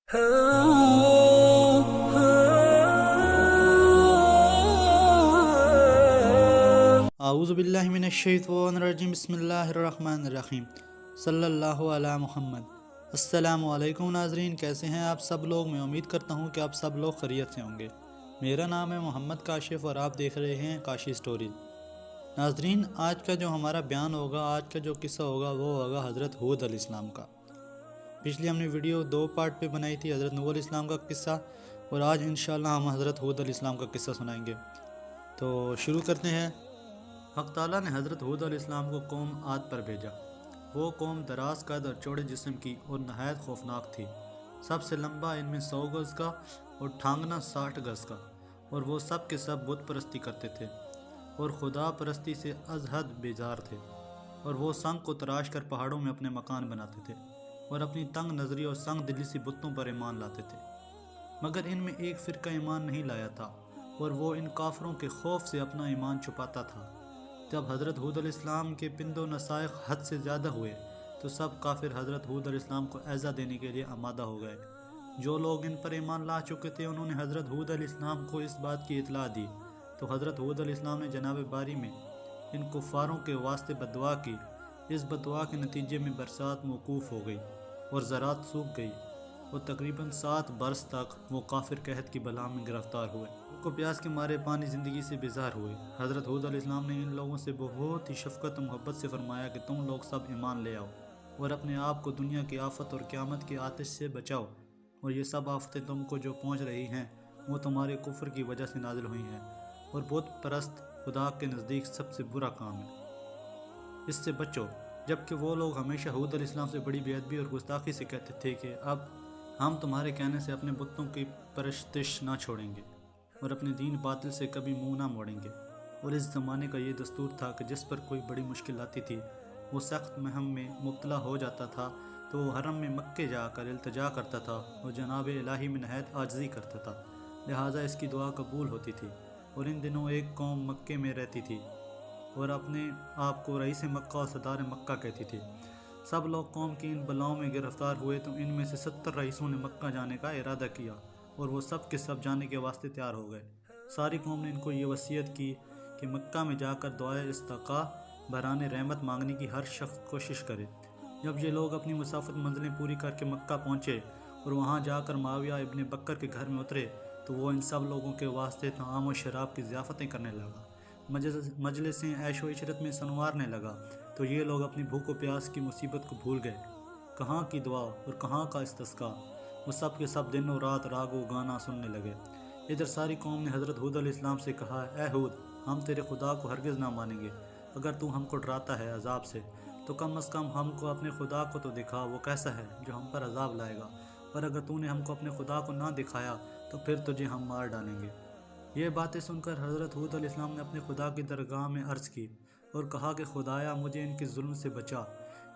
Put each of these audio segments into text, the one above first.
اعوذ باللہ من الشیطان الرجیم بسم اللہ الرحمن الرحیم صلی اللہ علی محمد۔ السلام علیکم ناظرین، کیسے ہیں آپ سب لوگ؟ میں امید کرتا ہوں کہ آپ سب لوگ خیریت سے ہوں گے۔ میرا نام ہے محمد کاشف اور آپ دیکھ رہے ہیں کاشی سٹوریز۔ ناظرین، آج کا جو ہمارا بیان ہوگا، آج کا جو قصہ ہوگا وہ ہوگا حضرت ہود علیہ السلام کا۔ پچھلی ہم نے ویڈیو 2 پارٹ پہ بنائی تھی، حضرت نوح علیہ السلام کا قصہ، اور آج انشاءاللہ ہم حضرت ہود علیہ السلام کا قصہ سنائیں گے۔ تو شروع کرتے ہیں۔ حق تعالیٰ نے حضرت ہود علیہ السلام کو قوم عاد پر بھیجا۔ وہ قوم دراز قد اور چوڑے جسم کی اور نہایت خوفناک تھی۔ سب سے لمبا ان میں 100 گز کا اور ٹھانگنا 60 گز کا، اور وہ سب کے سب بت پرستی کرتے تھے اور خدا پرستی سے از حد بیزار تھے، اور وہ سنگ کو تراش کر پہاڑوں میں اپنے مکان بناتے تھے اور اپنی تنگ نظری اور سنگ دلی سی بتوں پر ایمان لاتے تھے۔ مگر ان میں ایک فرقہ ایمان نہیں لایا تھا، اور وہ ان کافروں کے خوف سے اپنا ایمان چھپاتا تھا۔ جب حضرت ہود علیہ السلام کے پند و نسائق حد سے زیادہ ہوئے تو سب کافر حضرت ہود علیہ السلام کو ایذا دینے کے لیے آمادہ ہو گئے۔ جو لوگ ان پر ایمان لا چکے تھے انہوں نے حضرت ہود علیہ السلام کو اس بات کی اطلاع دی، تو حضرت ہود علیہ السلام نے جناب باری میں ان کفاروں کے واسطے بددعا کی۔ اس بددعا کے نتیجے میں برسات موقوف ہو گئی اور زراعت سوکھ گئی، اور تقریباً 7 برس تک وہ کافر قحط کی بلا میں گرفتار ہوئے۔ کو پیاس کے مارے پانی زندگی سے بیزار ہوئے۔ حضرت ہود علیہ السلام نے ان لوگوں سے بہت ہی شفقت و محبت سے فرمایا کہ تم لوگ سب ایمان لے آؤ اور اپنے آپ کو دنیا کی آفت اور قیامت کی آتش سے بچاؤ، اور یہ سب آفتیں تم کو جو پہنچ رہی ہیں وہ تمہارے کفر کی وجہ سے نازل ہوئی ہیں، اور بت پرست خدا کے نزدیک سب سے برا کام ہے، اس سے بچو۔ جبکہ وہ لوگ ہمیشہ ہود علیہ السلام سے بڑی بے ادبی اور گستاخی سے کہتے تھے کہ اب ہم تمہارے کہنے سے اپنے بتوں کی پرستش نہ چھوڑیں گے اور اپنے دین باطل سے کبھی منہ نہ موڑیں گے۔ اور اس زمانے کا یہ دستور تھا کہ جس پر کوئی بڑی مشکل آتی تھی، وہ سخت مہم میں مبتلا ہو جاتا تھا تو وہ حرم میں مکے جا کر التجا کرتا تھا اور جناب الہی میں نہایت عاجزی کرتا تھا، لہٰذا اس کی دعا قبول ہوتی تھی۔ اور ان دنوں ایک قوم مکے میں رہتی تھی اور اپنے آپ کو رئیس مکہ اور صدار مکہ کہتی تھی۔ سب لوگ قوم کی ان بلاؤں میں گرفتار ہوئے تو ان میں سے 70 رئیسوں نے مکہ جانے کا ارادہ کیا، اور وہ سب کے سب جانے کے واسطے تیار ہو گئے۔ ساری قوم نے ان کو یہ وصیت کی کہ مکہ میں جا کر دعائے استسقاء بران رحمت مانگنے کی ہر شخص کوشش کرے۔ جب یہ لوگ اپنی مسافت منزلیں پوری کر کے مکہ پہنچے اور وہاں جا کر معاویہ ابن بکر کے گھر میں اترے تو وہ ان سب لوگوں کے واسطے طعام و شراب کی ضیافتیں کرنے لگا، مجلسیں عیش و عشرت میں سنوارنے لگا، تو یہ لوگ اپنی بھوک و پیاس کی مصیبت کو بھول گئے۔ کہاں کی دعا اور کہاں کا استسقاء، وہ سب کے سب دن و رات راگ و گانا سننے لگے۔ ادھر ساری قوم نے حضرت ہود علیہ السلام سے کہا، اے ہود، ہم تیرے خدا کو ہرگز نہ مانیں گے۔ اگر تو ہم کو ڈراتا ہے عذاب سے تو کم از کم ہم کو اپنے خدا کو تو دکھا، وہ کیسا ہے جو ہم پر عذاب لائے گا، اور اگر تو نے ہم کو اپنے خدا کو نہ دکھایا تو پھر تجھے ہم مار ڈالیں گے۔ یہ باتیں سن کر حضرت ہود علیہ السلام نے اپنے خدا کی درگاہ میں عرض کی اور کہا کہ خدایا مجھے ان کے ظلم سے بچا،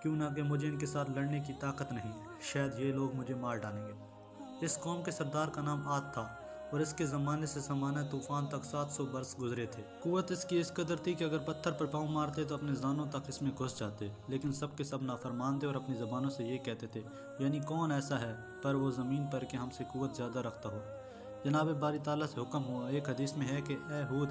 کیوں نہ کہ مجھے ان کے ساتھ لڑنے کی طاقت نہیں، شاید یہ لوگ مجھے مار ڈالیں گے۔ اس قوم کے سردار کا نام عاد تھا، اور اس کے زمانے سے زمانہ طوفان تک 700 برس گزرے تھے۔ قوت اس کی اس قدر تھی کہ اگر پتھر پر پاؤں مارتے تو اپنے زانوں تک اس میں گھس جاتے، لیکن سب کے سب نافرمان تھے اور اپنی زبانوں سے یہ کہتے تھے، یعنی کون ایسا ہے پر وہ زمین پر کہ ہم سے قوت زیادہ رکھتا ہو۔ جناب باری تعالیٰ سے حکم ہوا، ایک حدیث میں ہے کہ اے ہود،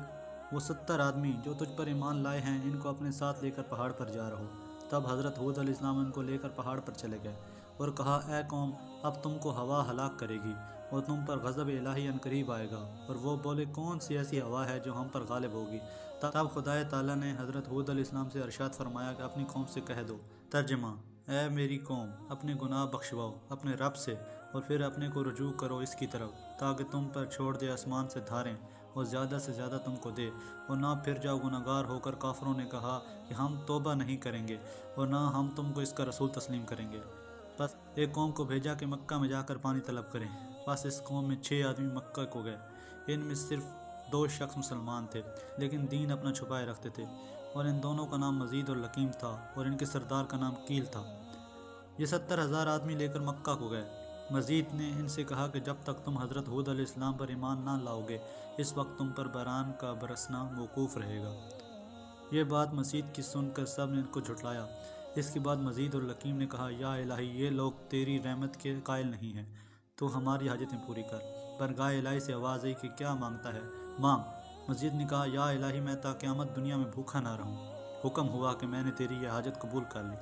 وہ 70 آدمی جو تجھ پر ایمان لائے ہیں ان کو اپنے ساتھ لے کر پہاڑ پر جا رہو۔ تب حضرت ہود علیہ السلام ان کو لے کر پہاڑ پر چلے گئے اور کہا، اے قوم، اب تم کو ہوا ہلاک کرے گی اور تم پر غضب الہی عنقریب آئے گا۔ اور وہ بولے، کون سی ایسی ہوا ہے جو ہم پر غالب ہوگی؟ تب خدائے تعالیٰ نے حضرت ہود علیہ السلام سے ارشاد فرمایا کہ اپنی قوم سے کہہ دو، ترجمہ، اے میری قوم، اپنے گناہ بخشواؤ اپنے رب سے اور پھر اپنے کو رجوع کرو اس کی طرف، تاکہ تم پر چھوڑ دے آسمان سے دھاریں اور زیادہ سے زیادہ تم کو دے، اور نہ پھر جاؤ گناہگار ہو کر۔ کافروں نے کہا کہ ہم توبہ نہیں کریں گے اور نہ ہم تم کو اس کا رسول تسلیم کریں گے۔ بس ایک قوم کو بھیجا کہ مکہ میں جا کر پانی طلب کریں۔ بس اس قوم میں 6 آدمی مکہ کو گئے، ان میں صرف 2 شخص مسلمان تھے لیکن دین اپنا چھپائے رکھتے تھے، اور ان دونوں کا نام مزید اور لکیم تھا، اور ان کے سردار کا نام کیل تھا۔ یہ 70,000 آدمی لے کر مکہ کو گئے۔ مزید نے ان سے کہا کہ جب تک تم حضرت ہود علیہ السلام پر ایمان نہ لاؤ گے اس وقت تم پر باران کا برسنا موقوف رہے گا۔ یہ بات مزید کی سن کر سب نے ان کو جھٹلایا۔ اس کے بعد مزید اور لکیم نے کہا، یا الہی، یہ لوگ تیری رحمت کے قائل نہیں ہیں، تو ہماری حاجتیں پوری کر۔ برگاہ الہی سے آواز آئی کہ کیا مانگتا ہے؟ مانگ۔ مسجد نے کہا یا الہی میں تا قیامت دنیا میں بھوکا نہ رہوں۔ حکم ہوا کہ میں نے تیری یہ حاجت قبول کر لی۔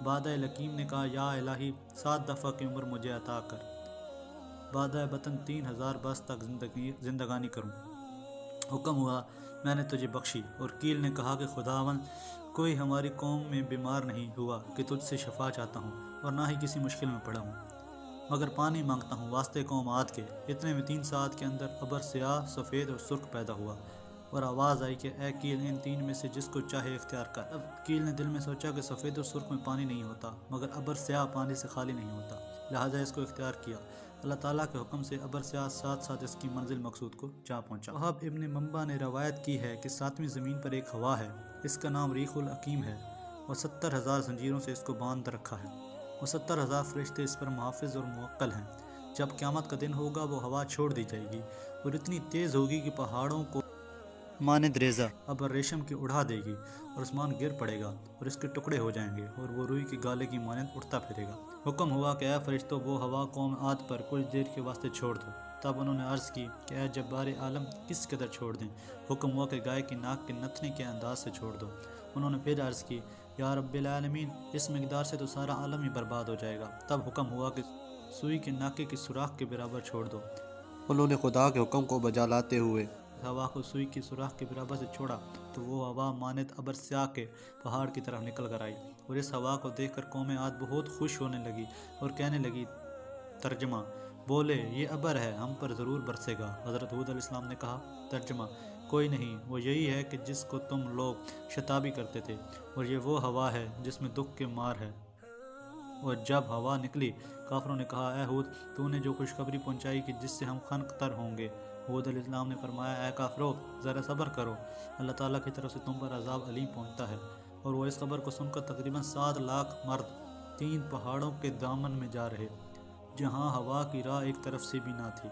بادہ لکیم نے کہا یا الہی 7 دفعہ کی عمر مجھے عطا کر۔ بادہ بطن 3000 برس تک زندگانی کروں۔ حکم ہوا میں نے تجھے بخشی۔ اور کیل نے کہا کہ خداوند کوئی ہماری قوم میں بیمار نہیں ہوا کہ تجھ سے شفا چاہتا ہوں، اور نہ ہی کسی مشکل میں پڑا ہوں، مگر پانی مانگتا ہوں واسطے قوم عاد کے۔ اتنے میں 3 ساعت کے اندر ابر سیاہ، سفید اور سرخ پیدا ہوا، اور آواز آئی کہ اے کیل ان 3 میں سے جس کو چاہے اختیار کر۔ اب کیل نے دل میں سوچا کہ سفید اور سرخ میں پانی نہیں ہوتا، مگر ابر سیاہ پانی سے خالی نہیں ہوتا، لہٰذا اس کو اختیار کیا۔ اللہ تعالیٰ کے حکم سے ابر سیاہ ساتھ ساتھ اس کی منزل مقصود کو جا پہنچا۔ وہاب ابن منبع نے روایت کی ہے کہ 7ویں زمین پر ایک ہوا ہے، اس کا نام ریح الحکیم ہے، اور 70,000 زنجیروں سے اس کو باندھ رکھا ہے، اور 70,000 فرشتے اس پر محافظ اور موکل ہیں۔ جب قیامت کا دن ہوگا وہ ہوا چھوڑ دی جائے گی، اور اتنی تیز ہوگی کہ پہاڑوں کو مانند ریزہ ابر ریشم کی اڑا دے گی، اور آسمان گر پڑے گا اور اس کے ٹکڑے ہو جائیں گے، اور وہ روئی کے گالے کی مانند اڑتا پھرے گا۔ حکم ہوا کہ اے فرشتوں وہ ہوا قوم عاد پر کچھ دیر کے واسطے چھوڑ دو۔ تب انہوں نے عرض کی کہ اے جبار عالم کس قدر چھوڑ دیں؟ حکم ہوا کہ گائے کی ناک کے نتنے کے انداز سے چھوڑ دو۔ انہوں نے پھر عرض کی یا رب العالمین اس مقدار سے تو سارا عالم ہی برباد ہو جائے گا۔ تب حکم ہوا کہ سوئی کے ناکے کی سوراخ کے برابر چھوڑ دو۔ انہوں نے خدا کے حکم کو بجا لاتے ہوئے ہوا کو سوئی کی سوراخ کے برابر سے چھوڑا، تو وہ ہوا مانند ابر سیاہ کے پہاڑ کی طرف نکل کر آئی، اور اس ہوا کو دیکھ کر قوم عاد بہت خوش ہونے لگی اور کہنے لگی ترجمہ بولے یہ ابر ہے، ہم پر ضرور برسے گا۔ حضرت ہود علیہ السلام نے کہا ترجمہ کوئی نہیں، وہ یہی ہے کہ جس کو تم لوگ شتابی کرتے تھے، اور یہ وہ ہوا ہے جس میں دکھ کے مار ہے۔ اور جب ہوا نکلی کافروں نے کہا اے ہود تو نے جو خوشخبری پہنچائی کہ جس سے ہم خنق تر ہوں گے۔ ہود علیہ السلام نے فرمایا اے کافرو ذرا صبر کرو، اللہ تعالیٰ کی طرف سے تم پر عذاب علیم پہنچتا ہے۔ اور وہ اس خبر کو سن کر تقریباً 7 لاکھ مرد 3 پہاڑوں کے دامن میں جا رہے، جہاں ہوا کی راہ ایک طرف سے بھی نہ تھی،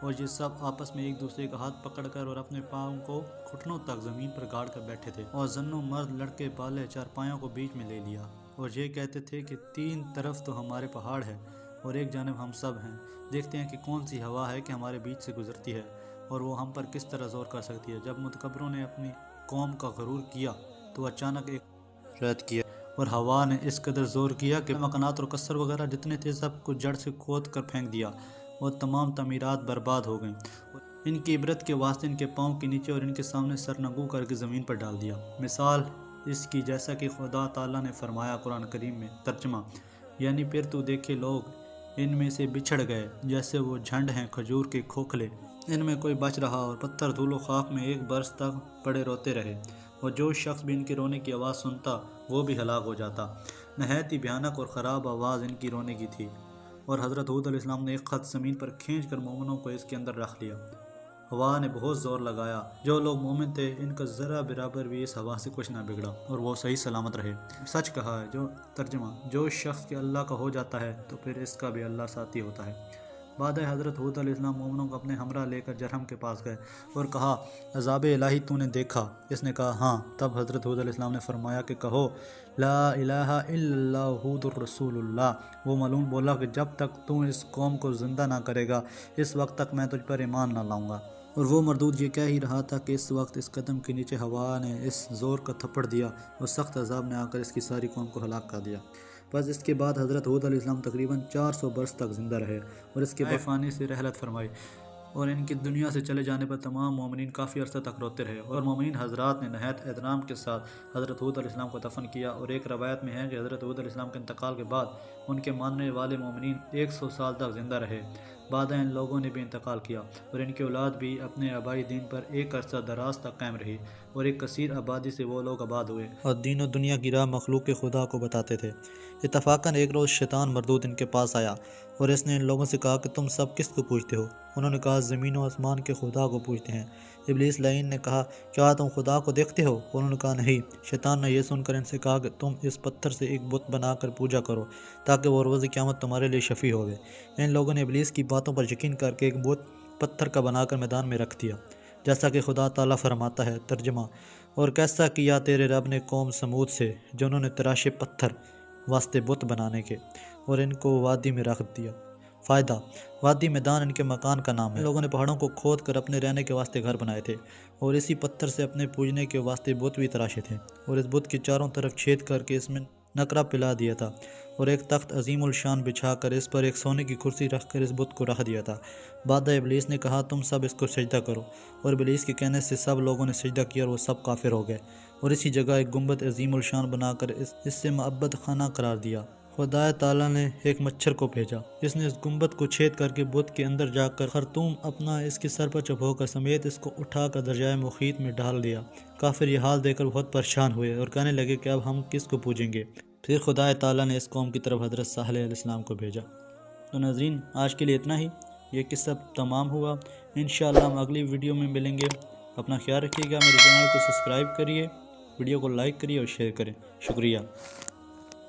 اور یہ سب آپس میں ایک دوسرے کا ہاتھ پکڑ کر اور اپنے پاؤں کو گھٹنوں تک زمین پر گاڑ کر بیٹھے تھے، اور زنوں مرد لڑکے بالے چارپائیوں کو بیچ میں لے لیا، اور یہ کہتے تھے کہ 3 طرف تو ہمارے پہاڑ ہے اور ایک جانب ہم سب ہیں، دیکھتے ہیں کہ کون سی ہوا ہے کہ ہمارے بیچ سے گزرتی ہے اور وہ ہم پر کس طرح زور کر سکتی ہے۔ جب متکبروں نے اپنی قوم کا غرور کیا تو اچانک ایک رد کیا، اور ہوا نے اس قدر زور کیا کہ مکانات اور قصر وغیرہ جتنے تھے سب کو جڑ سے کھود کر پھینک دیا، اور تمام تعمیرات برباد ہو گئیں۔ ان کی عبرت کے واسطے ان کے پاؤں کے نیچے اور ان کے سامنے سرنگو کر کے زمین پر ڈال دیا۔ مثال اس کی جیسا کہ خدا تعالیٰ نے فرمایا قرآن کریم میں ترجمہ یعنی پھر تو دیکھے لوگ ان میں سے بچھڑ گئے جیسے وہ جھنڈ ہیں کھجور کے کھوکھلے، ان میں کوئی بچ رہا اور پتھر دھول و خاک میں 1 برس تک پڑے روتے رہے، اور جو شخص بھی ان کے رونے کی آواز سنتا وہ بھی ہلاک ہو جاتا۔ نہایت ہی بھیانک اور خراب آواز ان کی رونے کی تھی۔ اور حضرت ہود علیہ السلام نے ایک خط زمین پر کھینچ کر مومنوں کو اس کے اندر رکھ لیا۔ ہوا نے بہت زور لگایا، جو لوگ مومن تھے ان کا ذرا برابر بھی اس ہوا سے کچھ نہ بگڑا، اور وہ صحیح سلامت رہے۔ سچ کہا ہے ترجمہ جو شخص کے اللہ کا ہو جاتا ہے تو پھر اس کا بھی اللہ ساتھی ہوتا ہے۔ بعد حضرت ہود علیہ السلام مومنوں کو اپنے ہمراہ لے کر جرہم کے پاس گئے اور کہا عذاب الہی تو نے دیکھا؟ اس نے کہا ہاں۔ تب حضرت ہود علیہ السلام نے فرمایا کہ کہو لا الہ الا اللہ محمد الرسول اللہ۔ وہ ملعون بولا کہ جب تک تو اس قوم کو زندہ نہ کرے گا اس وقت تک میں تجھ پر ایمان نہ لاؤں گا۔ اور وہ مردود یہ کہہ ہی رہا تھا کہ اس وقت اس قدم کے نیچے ہوا نے اس زور کا تھپڑ دیا اور سخت عذاب نے آ کر اس کی ساری قوم کو ہلاک کر دیا۔ بس اس کے بعد حضرت ہود علیہ السلام تقریباً 400 برس تک زندہ رہے اور اس کے بعد فانی سے رحلت فرمائی، اور ان کی دنیا سے چلے جانے پر تمام مومنین کافی عرصہ تک روتے رہے، اور مومنین حضرات نے نہایت احترام کے ساتھ حضرت ہود علیہ السلام کو دفن کیا۔ اور ایک روایت میں ہے کہ حضرت ہود علیہ السلام کے انتقال کے بعد ان کے ماننے والے مومنین 100 سال تک زندہ رہے۔ بعد ان لوگوں نے بھی انتقال کیا، اور ان کی اولاد بھی اپنے آبائی دین پر ایک عرصہ دراز تک قائم رہی، اور ایک کثیر آبادی سے وہ لوگ آباد ہوئے اور دین و دنیا کی راہ مخلوق خدا کو بتاتے تھے۔ اتفاقاً ایک روز شیطان مردود ان کے پاس آیا اور اس نے ان لوگوں سے کہا کہ تم سب کس کو پوجتے ہو؟ انہوں نے کہا زمین و آسمان کے خدا کو پوجتے ہیں۔ ابلیس لعین نے کہا کیا تم خدا کو دیکھتے ہو؟ انہوں نے کہا نہیں۔ شیطان نے یہ سن کر ان سے کہا کہ تم اس پتھر سے ایک بت بنا کر پوجا کرو تاکہ وہ روز قیامت تمہارے لیے شفیع ہوگے۔ ان لوگوں نے ابلیس کی باتوں پر یقین کر کے ایک بت پتھر کا بنا کر میدان میں رکھ دیا، جیسا کہ خدا تعالیٰ فرماتا ہے ترجمہ اور کیسا کیا تیرے رب نے قوم سمود سے جنہوں نے تراشے پتھر واسطے بت بنانے کے اور ان کو وادی میں رکھ دیا۔ فائدہ: وادی میدان ان کے مکان کا نام ہے۔ ان لوگوں نے پہاڑوں کو کھود کر اپنے رہنے کے واسطے گھر بنائے تھے اور اسی پتھر سے اپنے پوجنے کے واسطے بت بھی تراشے تھے، اور اس بت کے چاروں طرف چھید کر کے اس میں نقرہ پلا دیا تھا، اور ایک تخت عظیم الشان بچھا کر اس پر ایک سونے کی کرسی رکھ کر اس بت کو رکھ دیا تھا۔ بعد ابلیس نے کہا تم سب اس کو سجدہ کرو، اور ابلیس کے کہنے سے سب لوگوں نے سجدہ کیا اور وہ سب کافر ہو گئے، اور اسی جگہ ایک گنبد عظیم الشان بنا کر اس سے معبد خانہ قرار دیا۔ خدا تعالیٰ نے ایک مچھر کو بھیجا، اس نے اس گنبد کو چھید کر کے بت کے اندر جا کر خرطوم اپنا اس کے سر پر چبھو کر سمیت اس کو اٹھا کر دریائے محیط میں ڈال دیا۔ کافر یہ حال دیکھ کر بہت پریشان ہوئے اور کہنے لگے کہ اب ہم کس کو پوجیں گے؟ پھر خدا تعالیٰ نے اس قوم کی طرف حضرت صالح علیہ السلام کو بھیجا۔ تو ناظرین، آج کے لیے اتنا ہی، یہ قصہ تمام ہوا۔ انشاءاللہ ہم اگلی ویڈیو میں ملیں گے۔ اپنا خیال رکھیے گا، میرے چینل کو سبسکرائب کریے، ویڈیو کو لائک کریے اور شیئر کریں۔ شکریہ۔